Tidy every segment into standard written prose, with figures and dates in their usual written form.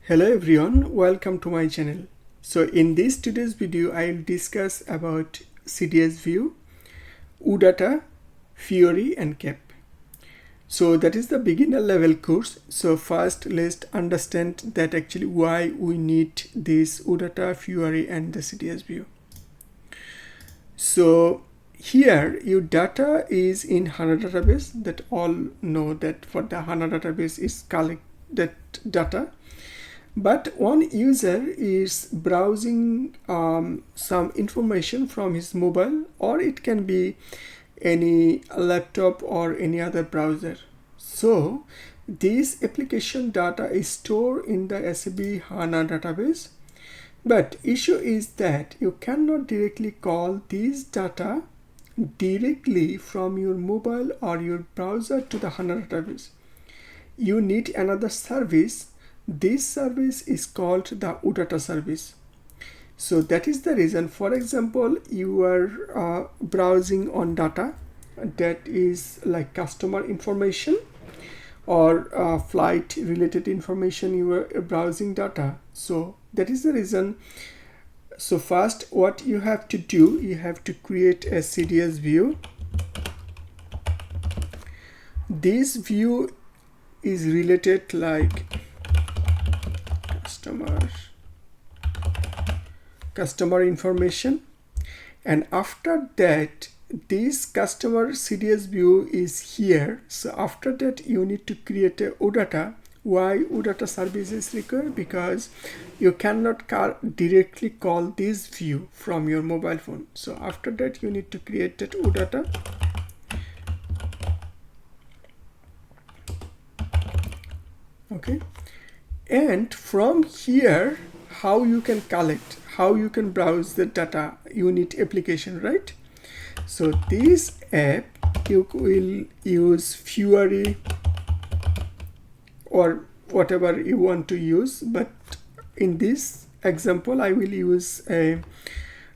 Hello everyone, welcome to my channel. So in today's video, I'll discuss about CDS view, OData, Fiori and CAP. So that is the beginner level course. So first let's understand that actually why we need this OData, Fiori and the CDS view. So here your data is in HANA database, that all know that for the HANA database is collect that data. But one user is browsing some information from his mobile, or it can be any laptop or any other browser. So this application data is stored in the SAP HANA database. But issue is that you cannot directly call these data directly from your mobile or your browser to the HANA database. You need another service. This service is called the OData service. So that is the reason, for example, you are browsing on data that is like customer information or flight related information, you are browsing data. So that is the reason. So first what you have to do, you have to create a CDS view. This view is related like customer information, and after that this customer CDS view is here. So after that you need to create a OData. Why OData service is required? Because you cannot directly call this view from your mobile phone. So after that you need to create that OData. Okay, and from here how you can collect, how you can browse the data, you need application, right? So this app you will use Fiori or whatever you want to use, but in this example I will use a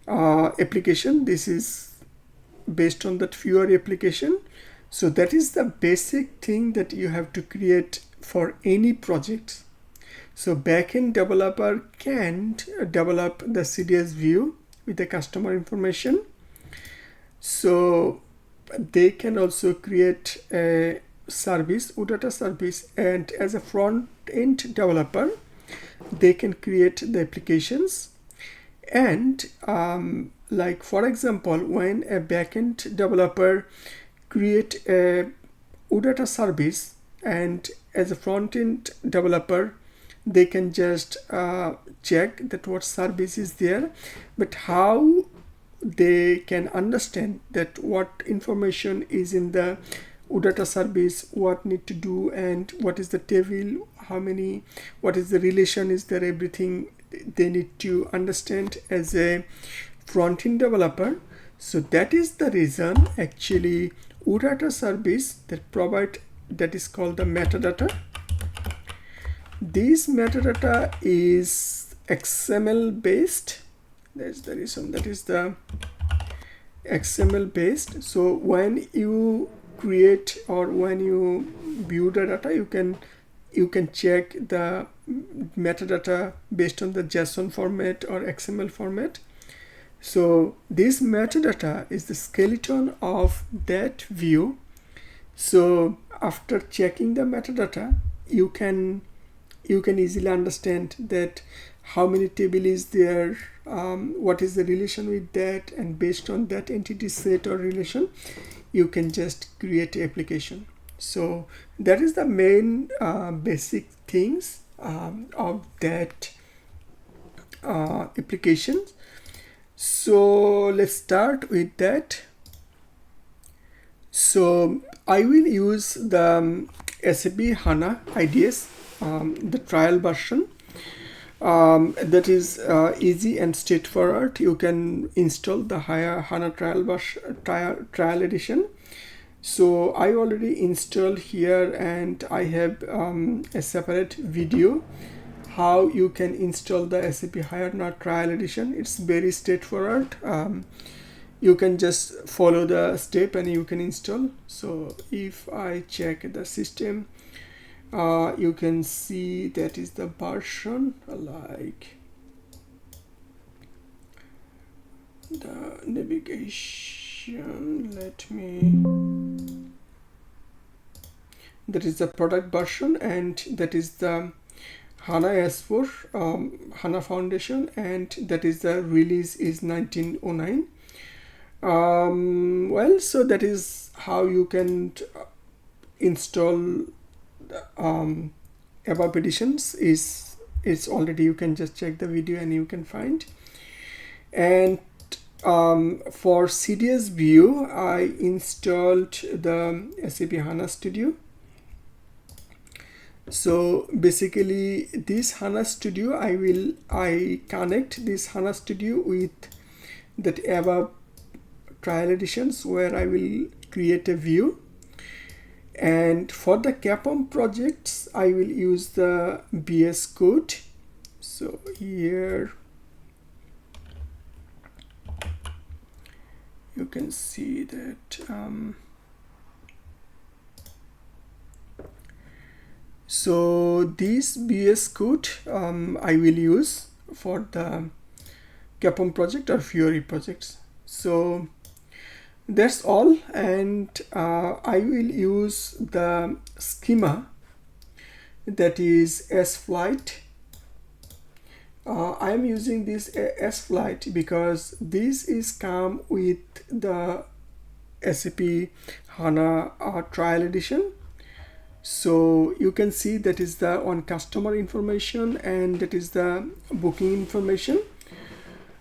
application. This is based on that Fiori application. So that is the basic thing that you have to create for any project. So backend developer can't develop the CDS view with the customer information. So they can also create a service, OData service, and as a front end developer, they can create the applications. And like for example, when a backend developer create a OData service, and as a front-end developer they can just check that what service is there, but how they can understand that what information is in the OData service, what need to do, and what is the table, how many, what is the relation is there, everything they need to understand as a front-end developer. So that is the reason actually OData service that provide, that is called the metadata. This metadata is XML based. That's the reason, that is the XML based. So when you create or when you view the data, you can check the metadata based on the JSON format or XML format. So this metadata is the skeleton of that view. So after checking the metadata, you can easily understand that how many table is there, what is the relation with that, and based on that entity set or relation, you can just create an application. So that is the main basic things of that application. So let's start with that. So I will use the SAP HANA IDS, the trial version. That is easy and straightforward. You can install the HANA trial version, trial edition. So I already installed here, and I have a separate video how you can install the SAP HANA trial edition. It's very straightforward. You can just follow the step and you can install. So if I check the system, You can see that is the version, like the navigation. That is the product version, and that is the HANA S4 HANA Foundation, and that is the release is 1909. Well, so that is how you can install above editions. It's already, you can just check the video and you can find. And for CDS view, I installed the SAP HANA Studio. So basically this HANA Studio, I connect this HANA Studio with that above trial editions, where I will create a view. And for the Capom projects, I will use the VS Code. So here you can see that so this VS Code I will use for the Capom project or Fiori projects. So that's all, and I will use the schema, that is S-Flight. I am using this S-Flight because this is come with the SAP HANA trial edition. So you can see that is the on customer information, and that is the booking information.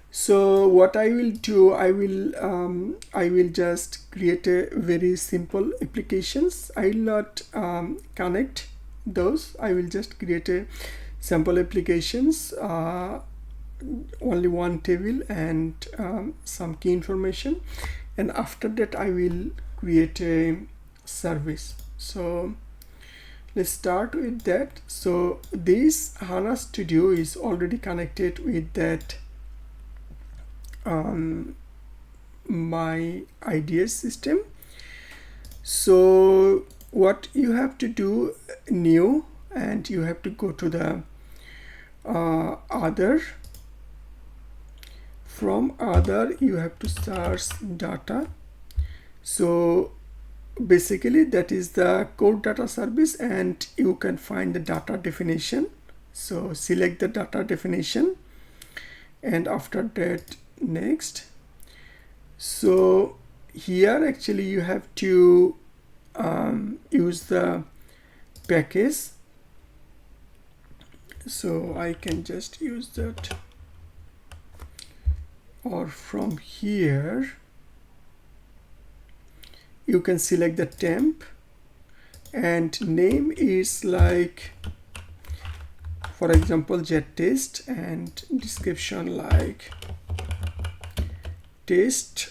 So what I will do, I will just create a very simple applications. I will not connect those. I will just create a sample applications, only one table and some key information, and after that I will create a service. So let's start with that. So this HANA Studio is already connected with that my IDS system. So what you have to do, new, and you have to go to the other. From other you have to search data. So basically that is the core data service, and you can find the data definition. So select the data definition, and after that next. So here actually you have to use the package. So I can just use that, or from here you can select the temp, and name is like, for example, jet test, and description like test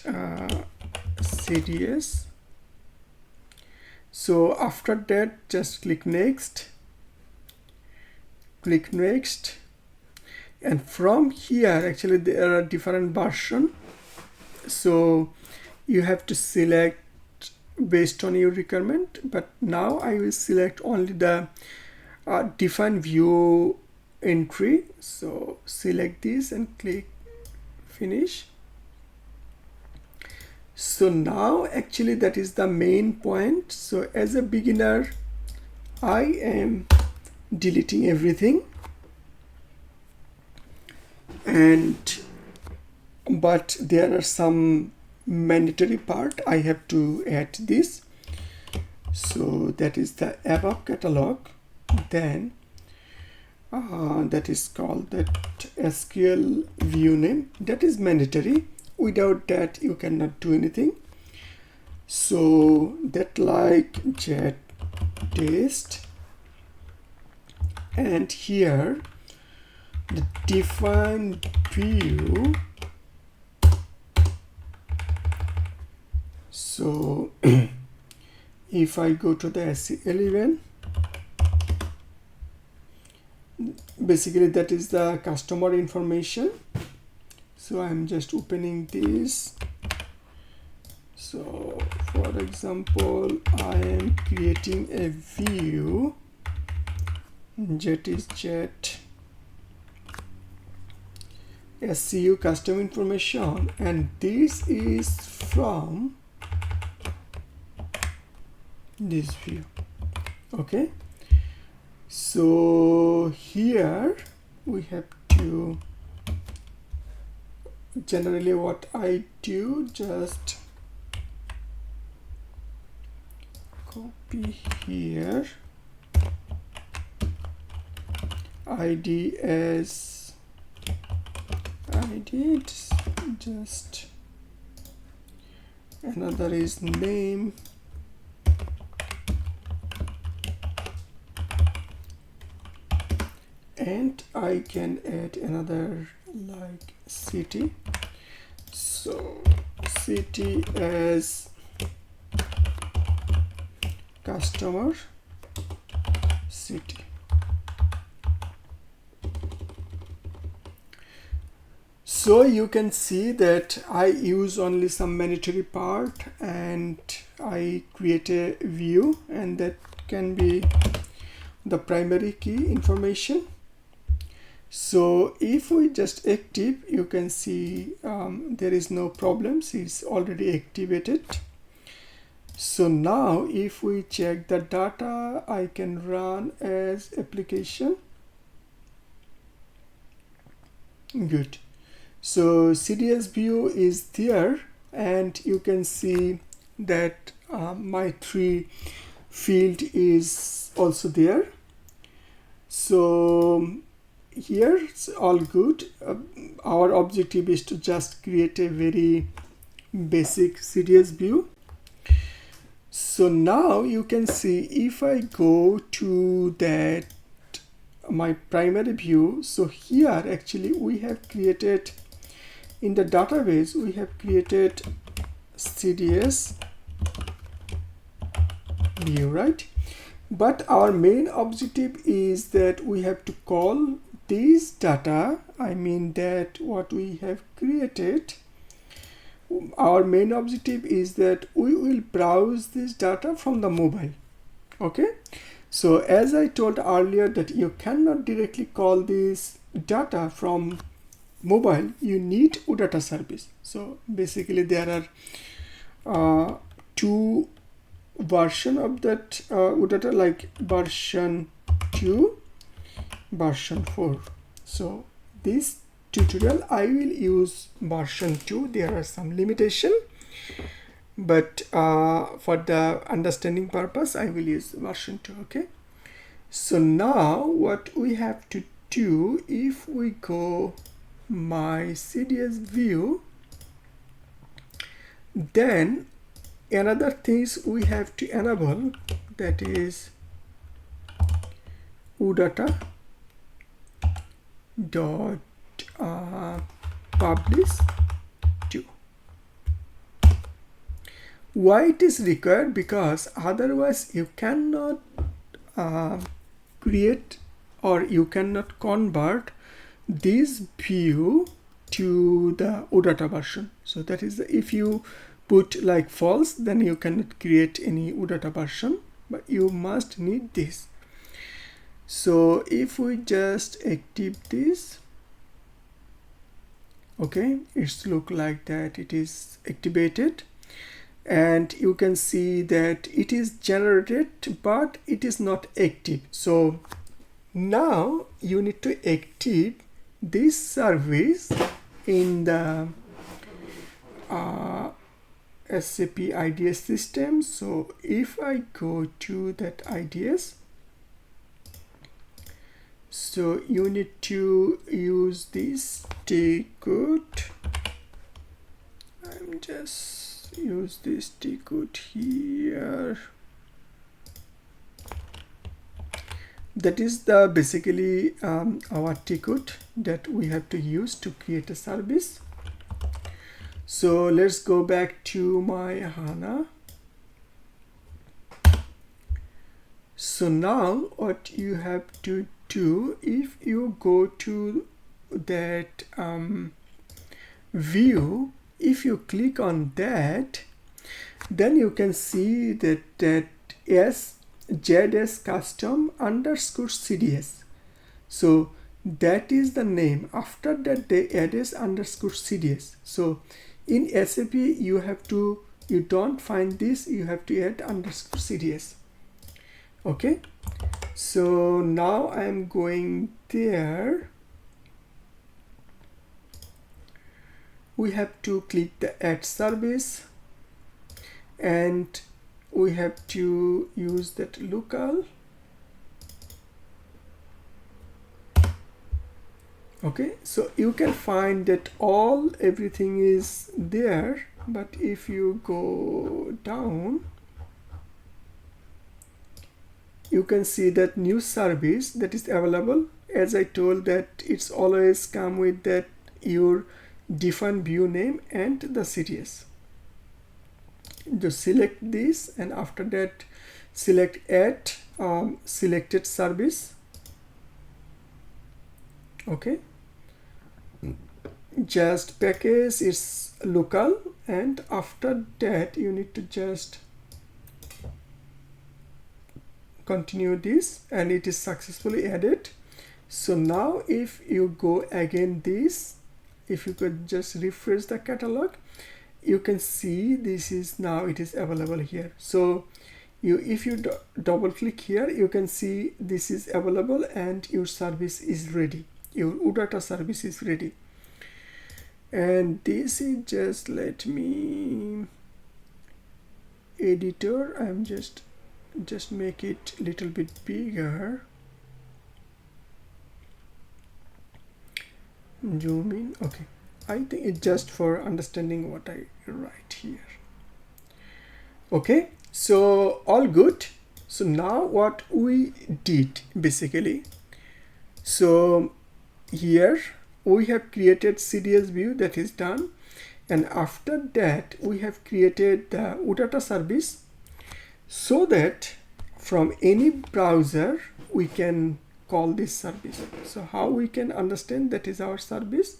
CDS. So after that just click next, and from here actually there are different versions, so you have to select based on your requirement. But now I will select only the define view entry. So select this and click finish. So now actually that is the main point. So as a beginner I am deleting everything, but there are some mandatory part I have to add this. So that is the above catalog, then that is called that SQL view name, that is mandatory. Without that you cannot do anything. So that like jet test, and here the define view. So if I go to the SC11, basically that is the customer information. So I'm just opening this. So for example I am creating a view jet is jet SCU custom information, and this is from this view. Okay, so here we have to, generally what I do, just copy here ID as ID, just another is name, and I can add another like city, so city as customer city. So you can see that I use only some mandatory part and I create a view, and that can be the primary key information. So if we just active, you can see there is no problems, it's already activated. So now if we check the data, I can run as application. Good. So CDS view is there, and you can see that my 3 field is also there. So here it's all good. Our objective is to just create a very basic CDS view. So now you can see if I go to that my primary view, so here actually we have created, in the database we have created CDS view, right? But our main objective is that we have to call this data, I mean that what we have created, our main objective is that we will browse this data from the mobile. Okay, so as I told earlier that you cannot directly call this data from mobile, you need OData service. So basically there are 2 version of that OData, like version 2, version 4. So this tutorial I will use version 2. There are some limitation, but for the understanding purpose I will use version 2. Okay, so now what we have to do, if we go my CDS view, then another things we have to enable, that is OData dot publish to. Why it is required? Because otherwise you cannot create, or you cannot convert this view to the OData version. So that is, if you put like false, then you cannot create any OData version, but you must need this. So if we just active this, okay, it's look like that it is activated, and you can see that it is generated but it is not active. So now you need to active this service in the SAP IDS system. So if I go to that IDS, so you need to use this T-code. I'm just use this T-code here. That is the basically our T-code that we have to use to create a service. So let's go back to my HANA. So now what you have to do, if you go to that view, if you click on that, then you can see that yes, ZS custom underscore CDS. So that is the name. After that they added underscore CDS. So in SAP you don't find this, you have to add underscore CDS. Okay, so now I'm going there. We have to click the add service and we have to use that local. Okay, so you can find that everything is there, but if you go down, you can see that new service that is available. As I told, that it's always come with that your define view name and the CDS. Just select this, and after that select add selected service. Okay, just package is local, and after that you need to just continue this, and it is successfully added. So now if you go again this, if you could just refresh the catalog, you can see this is now it is available here. So if you double click here, you can see this is available and your service is ready, your OData service is ready. And this is just, let me editor, I'm just make it a little bit bigger, zoom in. Okay, I think it's just for understanding what I write here. Okay, so all good. So now what we did basically, so here we have created CDS view, that is done, and after that we have created the OData service, so that from any browser we can call this service. So how we can understand that is our service?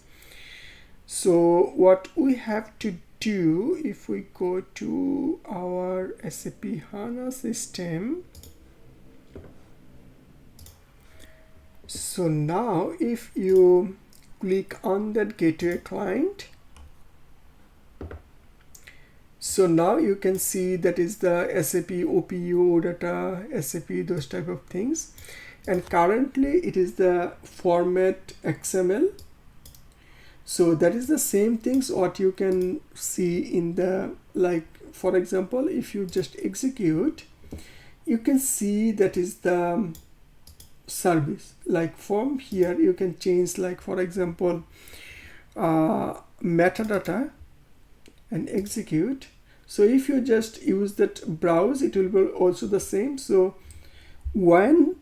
So what we have to do, if we go to our SAP HANA system, so now if you click on that gateway client, so now you can see that is the SAP OPU, OData, SAP, those type of things. And currently it is the format XML. So that is the same things what you can see in the, like for example, if you just execute, you can see that is the service. Like from here you can change, like for example, metadata and execute. So if you just use that browse, it will be also the same. So when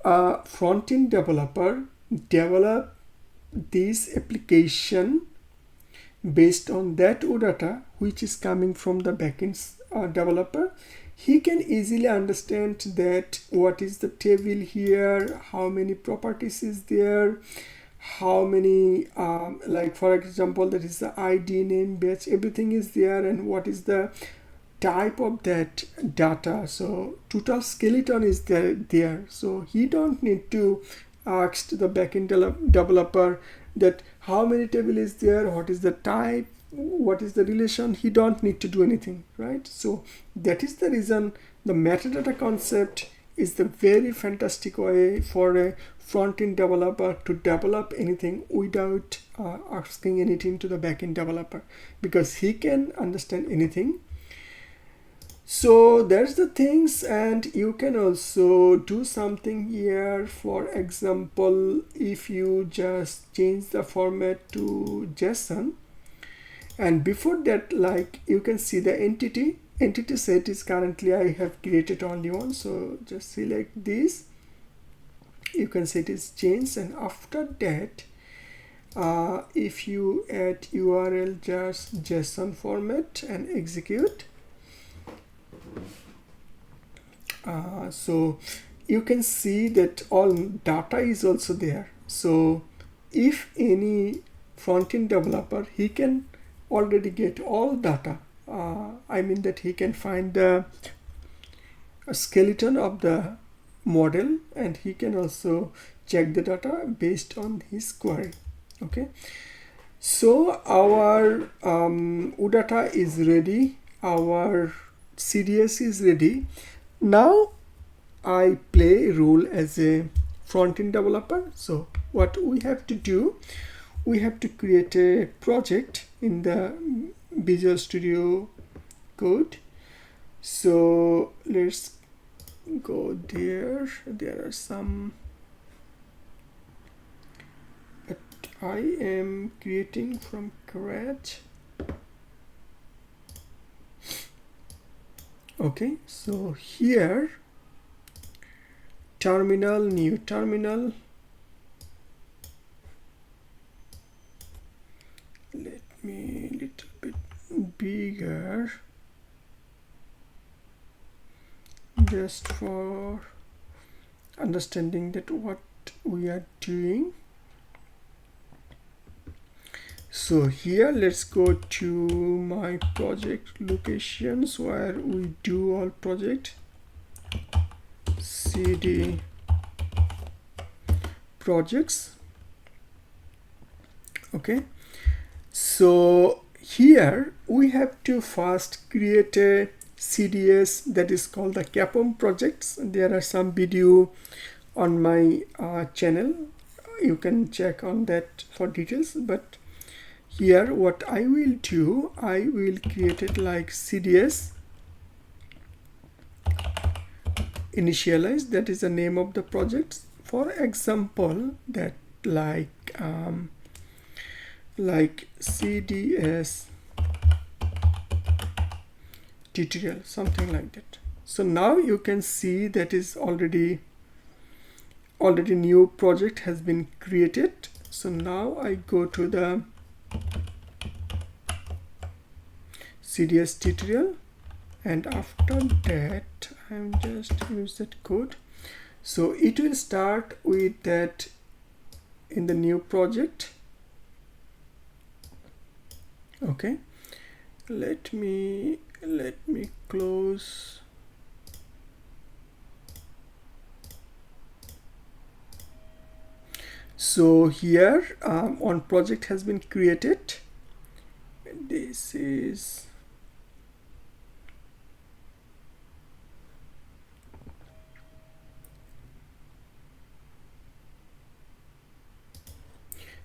a front-end developer develop this application based on that OData which is coming from the backend developer, he can easily understand that what is the table here, how many properties is there, how many like for example that is the ID, name, batch, everything is there, and what is the type of that data. So total skeleton is there. So he don't need to ask the backend developer that how many table is there, what is the type, what is the relation. He don't need to do anything, right? So that is the reason the metadata concept is the very fantastic way for a front-end developer to develop anything without asking anything to the backend developer, because he can understand anything. So there's the things, and you can also do something here. For example, if you just change the format to JSON, and before that, like you can see the entity set is currently I have created only one. So just select this, you can see it is changed, and after that if you add URL just JSON format and execute, so you can see that all data is also there. So if any front-end developer, he can already get all data. I mean that he can find the a skeleton of the model, and he can also check the data based on his query. Okay, so our OData is ready, our CDS is ready. Now I play a role as a front-end developer. So what we have to do, we have to create a project in the Visual Studio Code. So let's go there. There are some, but I am creating from scratch. Okay, so here, terminal, new terminal. Let me a little bit bigger, just for understanding that what we are doing. So here, let's go to my project locations where we do all project. CD projects. Okay, so here we have to first create a CDS that is called the Capom projects. There are some video on my channel, you can check on that for details, but here what I will do, I will create it like CDS initialized, that is the name of the project. For example, that like CDS tutorial, something like that. So now you can see that is already new project has been created. So now I go to the CDS tutorial, and after that I'm just use that code. So it will start with that in the new project. Okay, let me close. So here on project has been created. This is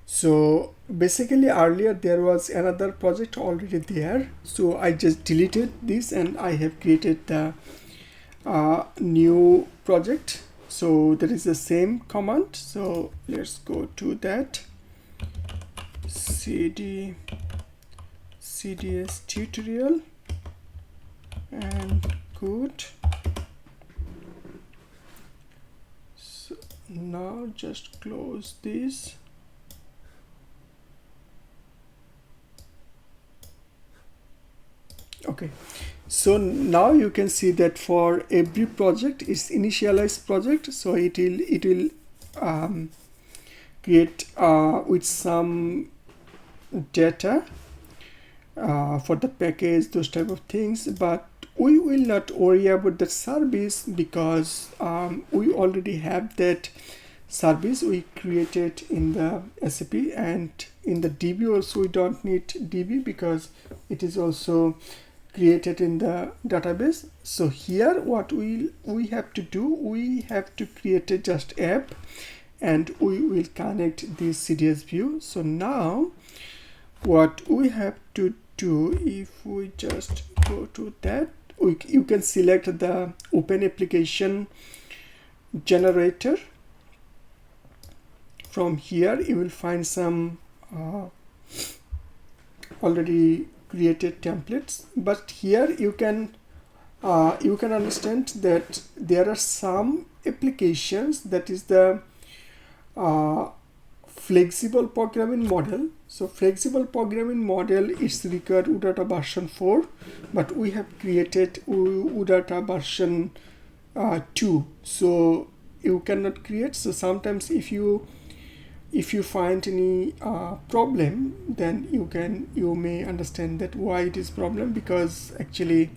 so basically earlier there was another project already there, so I just deleted this and I have created the new project. So that is the same command. So let's go to that CDS tutorial and good. So now just close this. Okay, so now you can see that for every project is initialized project, so it will create with some data for the package, those type of things, but we will not worry about the service because we already have that service we created in the SAP, and in the DB also we don't need DB because it is also created in the database. So here what we have to do, we have to create a just app and we will connect this CDS view. So now what we have to do, if we just go to that, you can select the open application generator. From here you will find some already created templates, but here you can understand that there are some applications that is the flexible programming model. So flexible programming model is required OData version 4, but we have created OData version 2, so you cannot create. So sometimes if you find any problem, then you may understand that why it is problem, because actually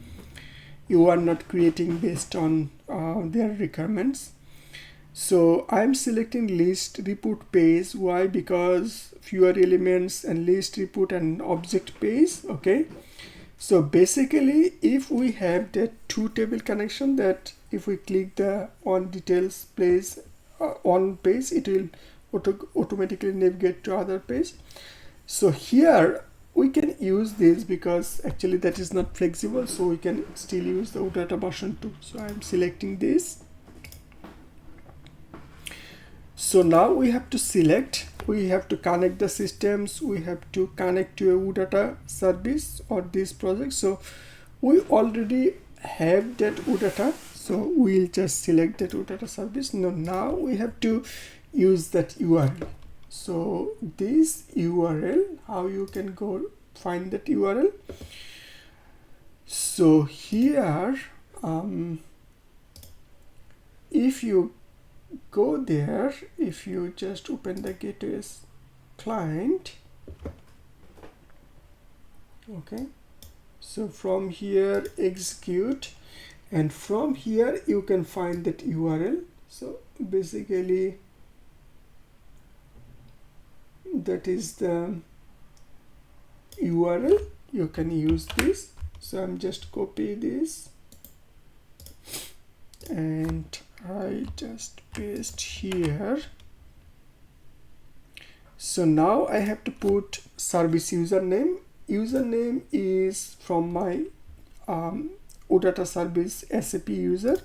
you are not creating based on their requirements. So I'm selecting list report page. Why? Because fewer elements and list report and object page. Okay, so basically if we have that two table connection, that if we click the on details place on page, it will automatically navigate to other page. So here we can use this because actually that is not flexible, so we can still use the OData version 2. So I'm selecting this. So now we have to select, we have to connect the systems, we have to connect to a OData service or this project. So we already have that OData, so we'll just select that OData service. Now we have to use that URL. So this URL, how you can go find that URL? So here, if you go there, if you just open the gateway's client, okay, so from here execute, and from here you can find that URL. So basically that is the URL. You can use this. So I'm just copy this and I just paste here. So now I have to put service username. Username is from my OData service SAP user.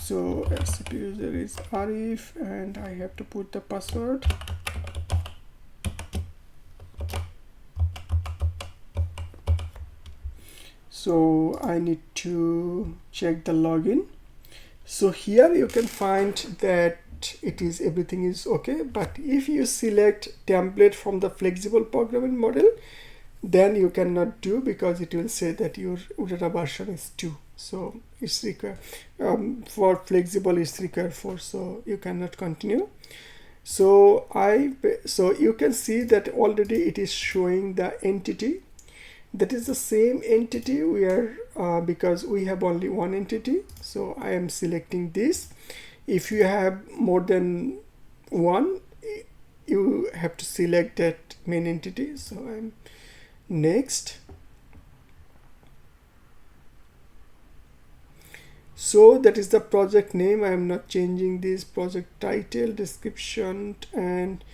So SAP user is Arif, and I have to put the password. So I need to check the login. So here you can find that it is everything is okay, but if you select template from the flexible programming model, then you cannot do, because it will say that your OData version is 2. So it's required for flexible, it's required 4, so you cannot continue. So you can see that already it is showing the entity. That is the same entity we are because we have only one entity. So I am selecting this. If you have more than one, you have to select that main entity. So I'm next. So that is the project name. I am not changing this. Project title, description, and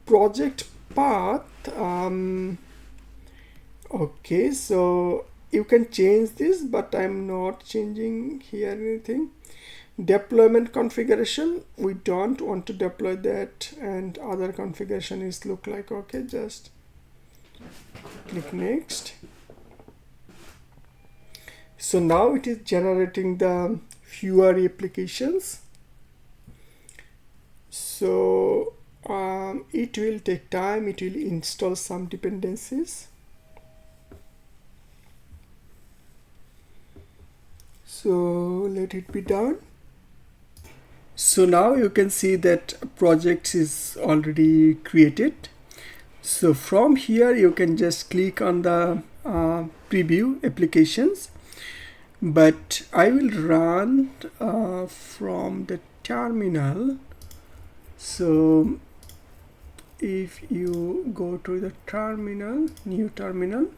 project path. Okay, so you can change this, but I'm not changing here anything. Deployment configuration, we don't want to deploy that, and other configuration is look like okay. Just click next. So now it is generating the Fiori applications. So it will take time, it will install some dependencies. So let it be done. So now you can see that project is already created. So from here you can just click on the preview applications, but I will run from the terminal. So if you go to the terminal, new terminal,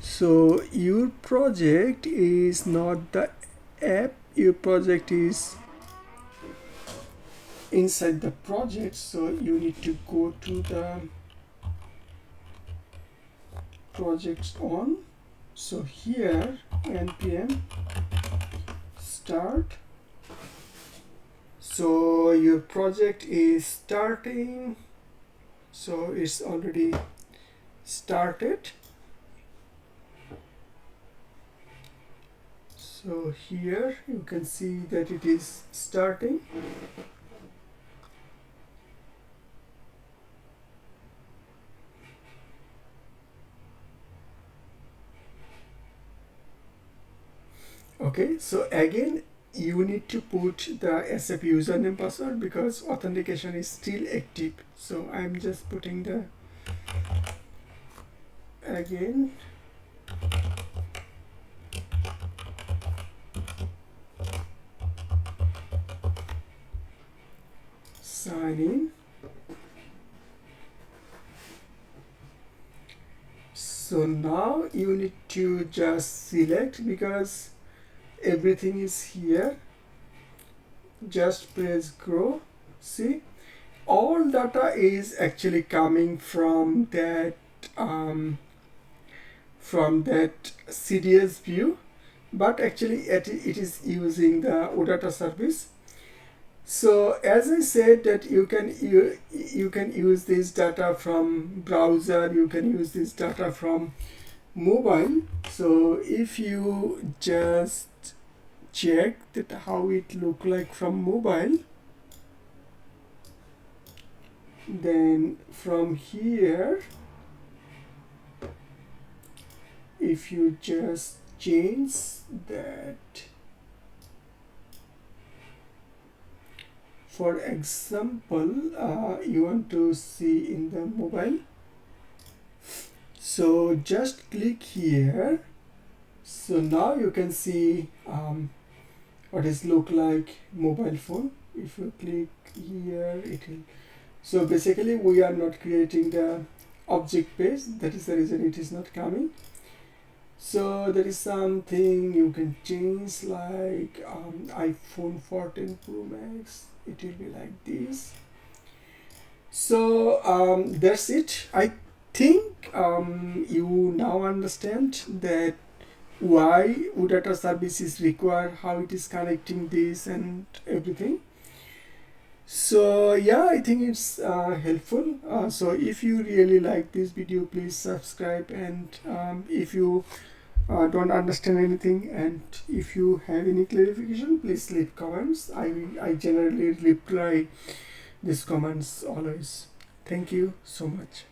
so your project is not the app, your project is inside the project. So you need to go to the projects on. So here npm start. So your project is starting. So it's already started. So here you can see that it is starting. Okay, so again you need to put the SAP username password because authentication is still active. So I'm just putting the again sign in. So now you need to just select, because everything is here. Just press grow. See, all data is actually coming from that CDS view, but actually it is using the OData service. So as I said that you can use this data from browser, you can use this data from mobile. So if you just check that how it look like from mobile, then from here, if you just change that, for example, you want to see in the mobile, so just click here. So now you can see what is look like mobile phone. If you click here, it will. So basically we are not creating the object page, that is the reason it is not coming. So there is something you can change, like iPhone 14 Pro Max, it will be like this. So that's it. I think you now understand that why OData service is required, how it is connecting this and everything. So yeah, I think it's helpful. So if you really like this video, please subscribe, and if you don't understand anything and if you have any clarification, please leave comments. I generally reply these comments always. Thank you so much.